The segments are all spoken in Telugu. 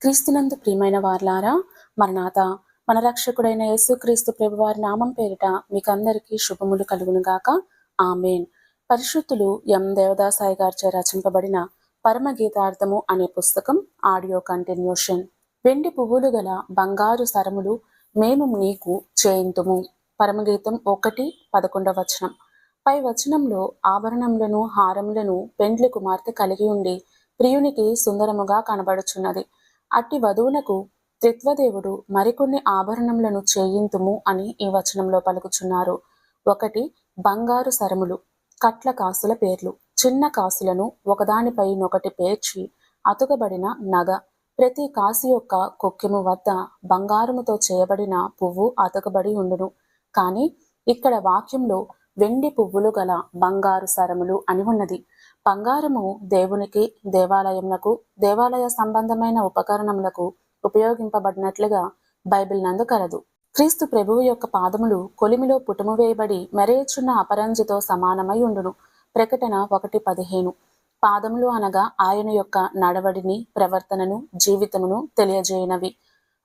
క్రీస్తునందు ప్రియమైన వార్లారా, మరణాత మన రక్షకుడైన యేసుక్రీస్తు ప్రభువారి నామం పేరిట మీకందరికీ శుభములు కలుగునుగాక. ఆమేన్. పరిశుద్ధులు ఎం దేవదాసాయి గారిచే రచింపబడిన పరమగీతార్థము అనే పుస్తకం ఆడియో కంటిన్యూషన్. వెండి పువ్వులు గల బంగారు సరములు మేము నీకు చేయింతుము. పరమగీతం 1:11. పై వచనంలో ఆభరణములను హారములను పెండ్లి కుమార్తె కలిగి ఉండి ప్రియునికి సుందరముగా కనబడుచున్నది. అట్టి వధువునకు త్రిత్వదేవుడు మరికొన్ని ఆభరణములను చేయింతుము అని ఈ వచనంలో పలుకుచున్నారు. 1. బంగారు సరములు. కట్ల కాసుల పేర్లు. చిన్న కాసులను ఒకదానిపైనొకటి పేర్చి అతుకబడిన నగ. ప్రతి కాసు యొక్క కొక్కెము వద్ద బంగారముతో చేయబడిన పువ్వు అతుకబడి ఉండును. కానీ ఇక్కడ వాక్యంలో వెండి పువ్వులు గల బంగారు సరములు అని ఉన్నది. బంగారము దేవునికి, దేవాలయములకు, దేవాలయ సంబంధమైన ఉపకరణములకు ఉపయోగింపబడినట్లుగా బైబిల్ నందు కలదు. క్రీస్తు ప్రభువు యొక్క పాదములు కొలిమిలో పుటము వేయబడి మెరేచున్న అపరంజితో సమానమై ఉండును. ప్రకటన 1:15. పాదములు అనగా ఆయన యొక్క నడవడిని, ప్రవర్తనను, జీవితమును తెలియజేయనవి.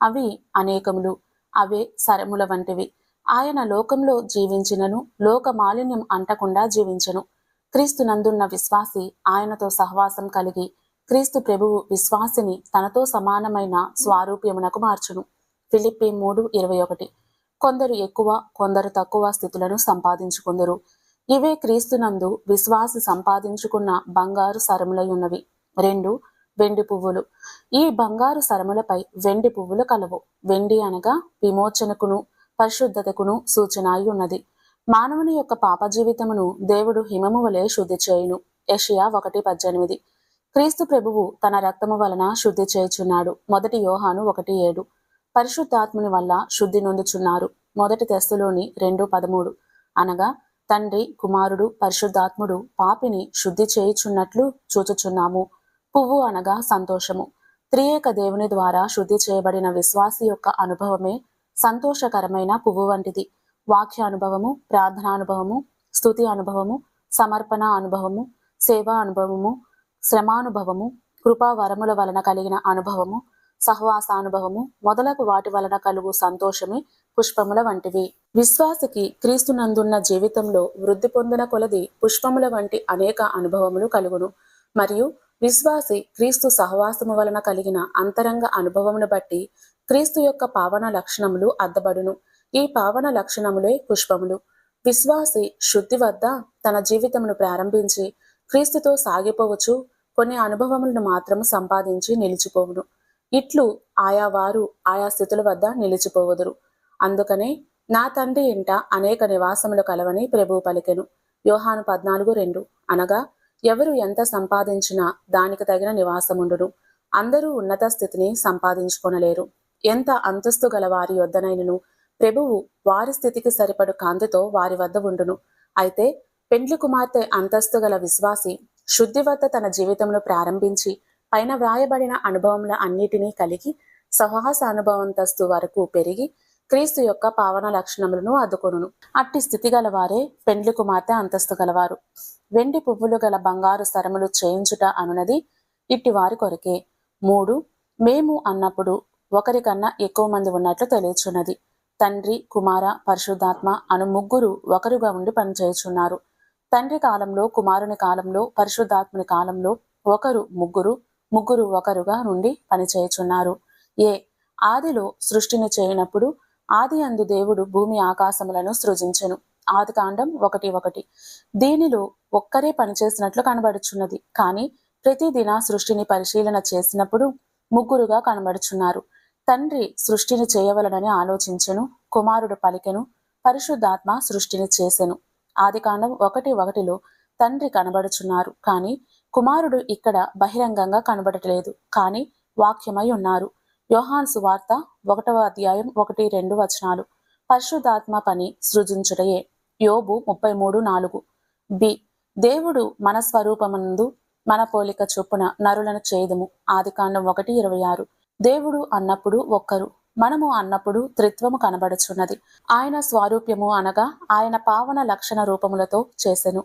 అవి అనేకములు. అవే సరముల వంటివి. ఆయన లోకంలో జీవించినను లోక మాలిన్యం అంటకుండా జీవించెను. క్రీస్తు నందున్న విశ్వాసి ఆయనతో సహవాసం కలిగి క్రీస్తు ప్రభువు విశ్వాసిని తనతో సమానమైన స్వారూప్యమునకు మార్చును. ఫిలిప్పీ 3:21. కొందరు ఎక్కువ, కొందరు తక్కువ స్థితులను సంపాదించుకుందరు. ఇవే క్రీస్తునందు విశ్వాసి సంపాదించుకున్న బంగారు సరములై ఉన్నవి. 2. వెండి పువ్వులు. ఈ బంగారు సరములపై వెండి పువ్వులు కలవు. వెండి అనగా విమోచనకును పరిశుద్ధతకును సూచన అయి ఉన్నది. మానవుని యొక్క పాప జీవితమును దేవుడు హిమము వలె శుద్ధి చేయును. యెషయా 1:18. క్రీస్తు ప్రభువు తన రక్తము వలన శుద్ధి చేయుచున్నాడు. 1 యోహాను 1:7. పరిశుద్ధాత్ముని వల్ల శుద్ధి నొందుచున్నారు. 1 తెస్సలోని 2:13. అనగా తండ్రి, కుమారుడు, పరిశుద్ధాత్ముడు పాపిని శుద్ధి చేయుచున్నట్లు చూచుచున్నాము. పువ్వు అనగా సంతోషము. త్రియేక దేవుని ద్వారా శుద్ధి చేయబడిన విశ్వాసి యొక్క అనుభవమే సంతోషకరమైన పువ్వు వంటిది. వాక్య అనుభవము, ప్రార్థనానుభవము, స్తుతి అనుభవము, సమర్పణ అనుభవము, సేవా అనుభవము, శ్రమానుభవము, కృపా వరముల వలన కలిగిన అనుభవము, సహవాసానుభవము మొదలగు వాటి వలన కలుగు సంతోషమే పుష్పముల వంటివి. విశ్వాసికి క్రీస్తునందున్న జీవితంలో వృద్ధి పొందిన కొలది పుష్పముల వంటి అనేక అనుభవములు కలుగును. మరియు విశ్వాసి క్రీస్తు సహవాసము వలన కలిగిన అంతరంగ అనుభవమును బట్టి క్రీస్తు యొక్క పావన లక్షణములు అద్దబడును. ఈ పావన లక్షణములే పుష్పములు. విశ్వాసి శుద్ధి వద్ద తన జీవితమును ప్రారంభించి క్రీస్తుతో సాగిపోవచ్చు కొన్ని అనుభవములను మాత్రము సంపాదించి నిలిచిపోవును. ఇట్లు ఆయా వారు ఆయా స్థితుల వద్ద నిలిచిపోవదురు. అందుకనే నా తండ్రి ఇంట అనేక నివాసములు కలవని ప్రభువు పలికెను. యోహాను 14:2. అనగా ఎవరు ఎంత సంపాదించినా దానికి తగిన నివాసముండును. అందరూ ఉన్నత స్థితిని సంపాదించుకొనలేరు. ఎంత అంతస్తు గల వారి యొద్దనైనను ప్రభువు వారి స్థితికి సరిపడు కాంతితో వారి వద్ద ఉండును. అయితే పెండ్లి కుమార్తె అంతస్తు గల విశ్వాసి శుద్ధి వద్ద తన జీవితంలో ప్రారంభించి పైన వ్రాయబడిన అనుభవముల అన్నిటినీ కలిగి సహవాస అనుభవంతస్తు వరకు పెరిగి క్రీస్తు యొక్క పావన లక్షణములను అద్దుకొనును. అట్టి స్థితి గల వారే పెండ్లి కుమార్తె అంతస్తు గలవారు. వెండి పువ్వులు గల బంగారు సరములు చేయించుట అనునది ఇట్టి వారి కొరకే. 3. మేము అన్నప్పుడు ఒకరికన్నా ఎక్కువ మంది ఉన్నట్లు తెలియచున్నది. తండ్రి, కుమార, పరిశుద్ధాత్మ అను ముగ్గురు ఒకరుగా ఉండి పనిచేయుచున్నారు. తండ్రి కాలంలో, కుమారుని కాలంలో, పరిశుద్ధాత్ముని కాలంలో ఒకరు ముగ్గురు, ముగ్గురు ఒకరుగా నుండి పనిచేయుచున్నారు. ఆదిలో సృష్టిని చేయనప్పుడు ఆది అందు దేవుడు భూమి ఆకాశములను సృజించెను. ఆదికాండం 1:1. దీనిలో ఒక్కరే పనిచేసినట్లు కనబడుచున్నది. కానీ ప్రతిదిన సృష్టిని పరిశీలన చేసినప్పుడు ముగ్గురుగా కనబడుచున్నారు. తండ్రి సృష్టిని చేయవలనని ఆలోచించెను, కుమారుడు పలికెను, పరిశుద్ధాత్మ సృష్టిని చేసెను. ఆదికాండం 1:1లో తండ్రి కనబడుచున్నారు. కానీ కుమారుడు ఇక్కడ బహిరంగంగా కనబడట్లేదు, కానీ వాక్యమై ఉన్నారు. యోహాను సువార్త 1:1-2. పరిశుద్ధాత్మ పని సృజించుటయే. యోబు 33:4. దేవుడు మన స్వరూపమందు మన పోలిక చొప్పున నరులను చేయుదుము. ఆదికాండం 1:26. దేవుడు అన్నప్పుడు ఒక్కరు, మనము అన్నప్పుడు త్రిత్వము కనబడుచున్నది. ఆయన స్వారూప్యము అనగా ఆయన పావన లక్షణ రూపములతో చేసెను.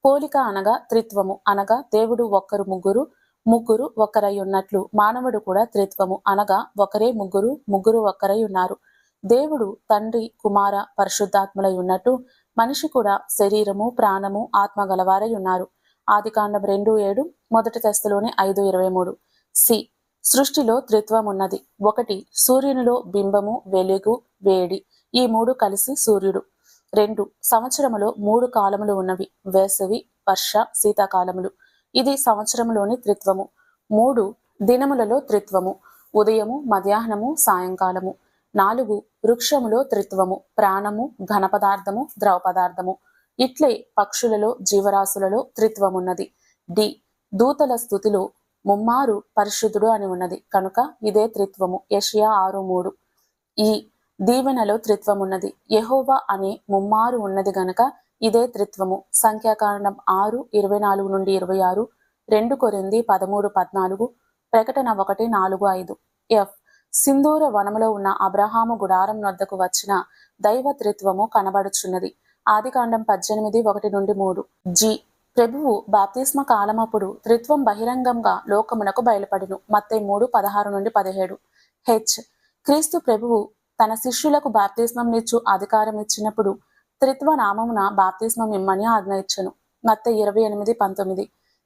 పోలిక అనగా త్రిత్వము అనగా దేవుడు ఒక్కరు ముగ్గురు, ముగ్గురు ఒక్కరై ఉన్నట్లు మానవుడు కూడా త్రిత్వము అనగా ఒకరే ముగ్గురు, ముగ్గురు ఒక్కరై ఉన్నారు. దేవుడు తండ్రి, కుమార, పరిశుద్ధాత్ములై ఉన్నట్టు మనిషి కూడా శరీరము, ప్రాణము, ఆత్మ గలవారై ఉన్నారు. ఆదికాండం 2:7, మొదటి తెస్సలోని 5:23. సి. సృష్టిలో త్రిత్వం ఉన్నది. 1. సూర్యునిలో బింబము, వెలుగు, వేడి, ఈ 3 కలిసి సూర్యుడు. 2. సంవత్సరములో 3 కాలములు ఉన్నవి, వేసవి, వర్ష, శీతాకాలములు, ఇది సంవత్సరములోని త్రిత్వము. 3. దినములలో త్రిత్వము, ఉదయము, మధ్యాహ్నము, సాయంకాలము. 4. వృక్షములో త్రిత్వము, ప్రాణము, ఘన పదార్థము, ద్రవ పదార్థము. ఇట్లే పక్షులలో, జీవరాశులలో త్రిత్వమున్నది. డి. దూతల స్థుతిలో ముమ్మారు పరిశుద్ధుడు అని ఉన్నది కనుక ఇదే త్రిత్వము. యెషయా 6:3. ఈ దీవెనలో త్రిత్వమున్నది. యెహోవా అనే ముమ్మారు ఉన్నది గనక ఇదే త్రిత్వము. సంఖ్యాకాండం 6:24-26, 2 కొరింథీ 13:14, ప్రకటన 1:4-5. ఎఫ్. సింధూర వనములో ఉన్న అబ్రహాము గుడారం వద్దకు వచ్చిన దైవత్రిత్వము కనబడుచున్నది. ఆదికాండం 18:1-3. జి. ప్రభువు బాప్తిస్మ కాలమప్పుడు త్రిత్వం బహిరంగంగా లోకమునకు బయలుపడును. మత్తయి 3:16-17. హెచ్. క్రీస్తు ప్రభువు తన శిష్యులకు బాప్తిస్మం నిచ్చు అధికారం ఇచ్చినప్పుడు త్రిత్వ నామమున బాప్తిస్మం ఇమ్మని ఆజ్ఞ ఇచ్చెను. మత్తయి 28:19.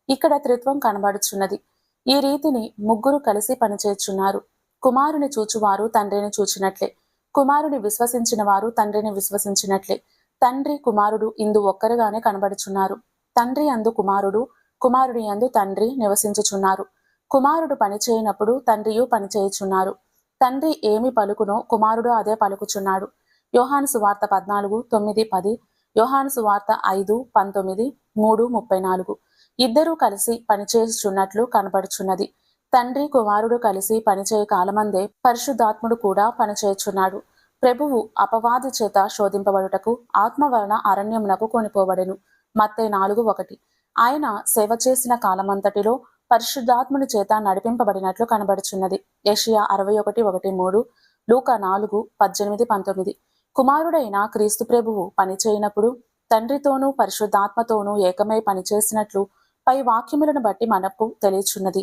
ఇక్కడ త్రిత్వం కనబడుచున్నది. ఈ రీతిని ముగ్గురు కలిసి పనిచేయుచున్నారు. కుమారుని చూచువారు తండ్రిని చూచినట్లే, కుమారుని విశ్వసించిన వారు తండ్రిని విశ్వసించినట్లే. తండ్రి, కుమారుడు ఇందు ఒక్కరుగానే కనబడుచున్నారు. తండ్రి యందు కుమారుడు, కుమారుడి యందు తండ్రి నివసించుచున్నారు. కుమారుడు పనిచేయనప్పుడు తండ్రియు పనిచేయుచున్నారు. తండ్రి ఏమి పలుకునో కుమారుడు అదే పలుకుచున్నాడు. యోహాను సువార్త 14:9-10, యోహాను సువార్త 5:19, 3:34. ఇద్దరూ కలిసి పనిచేయుచున్నట్లు కనబడుచున్నది. తండ్రి, కుమారుడు కలిసి పనిచేయ కాలమందే పరిశుద్ధాత్ముడు కూడా పనిచేయుచున్నాడు. ప్రభువు అపవాది చేత శోధింపబడుటకు ఆత్మ వలన అరణ్యమునకు కొనిపోబడెను. మత్తయి 4:1. ఆయన సేవ చేసిన కాలమంతటిలో పరిశుద్ధాత్ముని చేత నడిపింపబడినట్లు కనబడుచున్నది. యెషయా 61:1-3, లూకా 4:18-19. కుమారుడైన క్రీస్తు ప్రభువు పనిచేయనప్పుడు తండ్రితోనూ పరిశుద్ధాత్మతోనూ ఏకమై పనిచేసినట్లు పై వాక్యములను బట్టి మనకు తెలియచున్నది.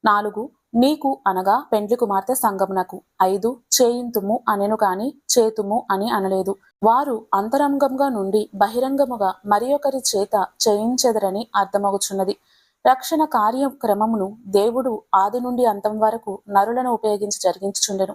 4. నీకు అనగా పెండ్లి కుమార్తె సంగమునకు. 5. చేయింతుము అనెను కాని చేతుము అని అనలేదు. వారు అంతరంగంగా నుండి బహిరంగముగా మరి ఒకరి చేత చేయించెదరని అర్థమగుచున్నది. రక్షణ కార్యక్రమమును దేవుడు ఆది నుండి అంతం వరకు నరులను ఉపయోగించి జరిగించుచుండెను.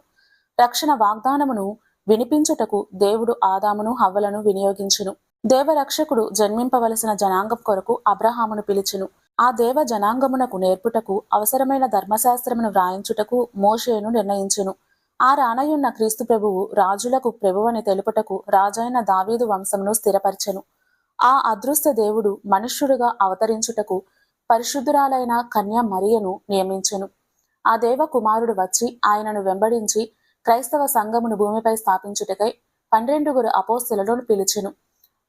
రక్షణ వాగ్దానమును వినిపించుటకు దేవుడు ఆదామును హవ్వలను వినియోగించును. దేవరక్షకుడు జన్మింపవలసిన జనాంగం కొరకు అబ్రహామును పిలిచెను. ఆ దేవ జనాంగమునకు నేర్పుటకు అవసరమైన ధర్మశాస్త్రమును వ్రాయించుటకు మోషేను నిర్ణయించెను. ఆ రానయున్న క్రీస్తు ప్రభువు రాజులకు ప్రభువని తెలుపుటకు రాజైన దావీదు వంశమును స్థిరపరచెను. ఆ అదృశ్య దేవుడు మనుష్యుడుగా అవతరించుటకు పరిశుద్ధురాలైన కన్య మరియను నియమించెను. ఆ దేవ కుమారుడు వచ్చి ఆయనను వెంబడించి క్రైస్తవ సంఘమును భూమిపై స్థాపించుటకై 12 అపోస్తలులను పిలిచెను.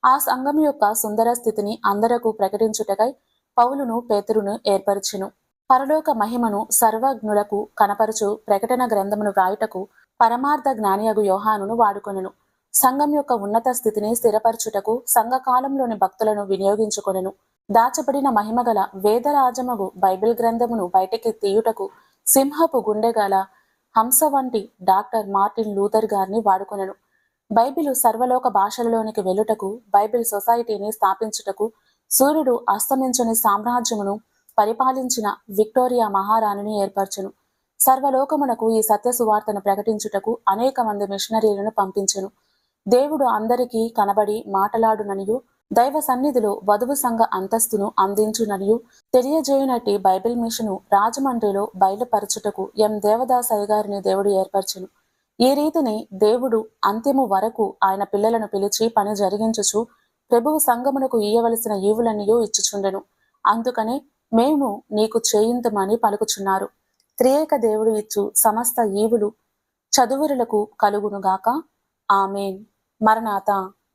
ఆ సంఘం యొక్క సుందర స్థితిని అందరకు ప్రకటించుటకై పౌలును, పేతురును ఏర్పరిచెను. పరలోక మహిమను సర్వజ్ఞులకు కనపరచు ప్రకటన గ్రంథమును వ్రాయుటకు పరమార్థ జ్ఞానియగు యోహానును వాడుకొనెను. సంఘం యొక్క ఉన్నత స్థితిని స్థిరపరచుటకు సంఘకాలంలోని భక్తులను వినియోగించుకొనెను. దాచబడిన మహిమగల వేదరాజమగు బైబిల్ గ్రంథమును బయటికి తీయుటకు సింహపు గుండెగల హంస వంటి డాక్టర్ మార్టిన్ లూథర్ గారిని వాడుకొనెను. బైబిలు సర్వలోక భాషలలోనికి వెళ్ళుటకు, బైబిల్ సొసైటీని స్థాపించుటకు, సూర్యుడు అస్తమించని సామ్రాజ్యమును పరిపాలించిన విక్టోరియా మహారాణిని ఏర్పరచెను. సర్వలోకమునకు ఈ సత్య సువార్తను ప్రకటించుటకు అనేక మంది మిషనరీలను పంపించెను. దేవుడు అందరికీ కనబడి మాటలాడుననియు, దైవ సన్నిధిలో వధువు సంఘ అంతస్తును అందించుననియు తెలియజేయునట్టి బైబిల్ మిషను రాజమండ్రిలో బయలుపరచుటకు ఎం దేవదాసయ్య గారిని దేవుడు ఏర్పరచెను. ఈ రీతిని దేవుడు అంత్యము వరకు ఆయన పిల్లలను పిలిచి పని జరిగించుచు ప్రభువు సంఘమునకు ఇయ్యవలసిన ఈవులన్నయూ ఇచ్చుచుండెను. అందుకనే మేము నీకు చేయింతుమని పలుకుచున్నారు. త్రియేక దేవుడు ఇచ్చు సమస్త ఈవులు చదువురులకు కలుగునుగాక. ఆమేన్. మరణాత.